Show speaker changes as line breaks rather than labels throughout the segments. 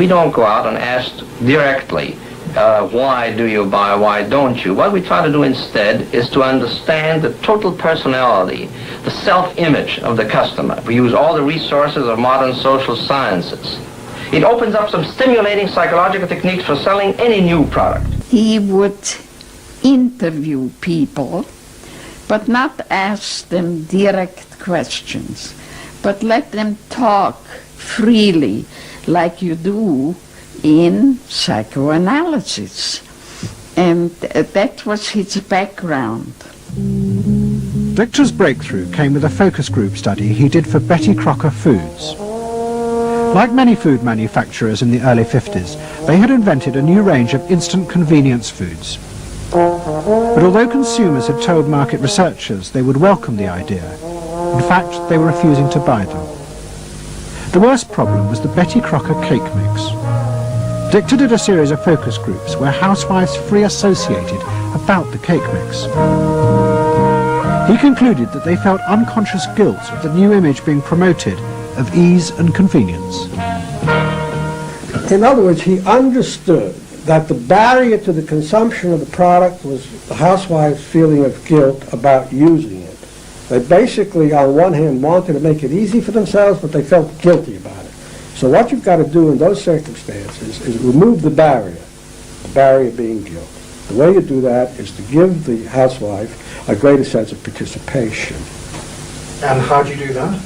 We don't go out and ask directly, why do you buy, why don't you? What we try to do instead is to understand the total personality, the self-image of the customer. We use all the resources of modern social sciences. It opens up some stimulating psychological techniques for selling any new product.
He would interview people, but not ask them direct questions, but let them talk freely like you do in psychoanalysis. And that was his background.
Victor's breakthrough came with a focus group study he did for Betty Crocker Foods. Like many food manufacturers in the early 50s, they had invented a new range of instant convenience foods. But although consumers had told market researchers they would welcome the idea, in fact they were refusing to buy them. The worst problem was the Betty Crocker cake mix. Victor did a series of focus groups where housewives free associated about the cake mix. He concluded that they felt unconscious guilt at the new image being promoted of ease and convenience.
In other words, he understood that the barrier to the consumption of the product was the housewife's feeling of guilt about using it. They basically, on one hand, wanted to make it easy for themselves, but they felt guilty about it. So what you've got to do in those circumstances is remove the barrier being guilt. The way you do that is to give the housewife a greater sense of participation.
And how do you do that?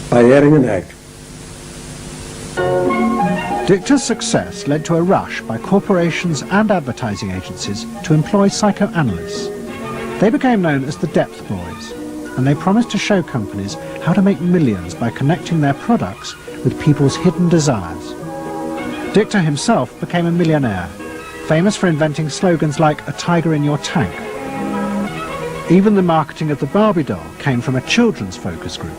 By adding an egg.
Dichter's success led to a rush by corporations and advertising agencies to employ psychoanalysts. They became known as the Depth Boys, and they promised to show companies how to make millions by connecting their products with people's hidden desires. Dichter himself became a millionaire, famous for inventing slogans like "a tiger in your tank." Even the marketing of the Barbie doll came from a children's focus group.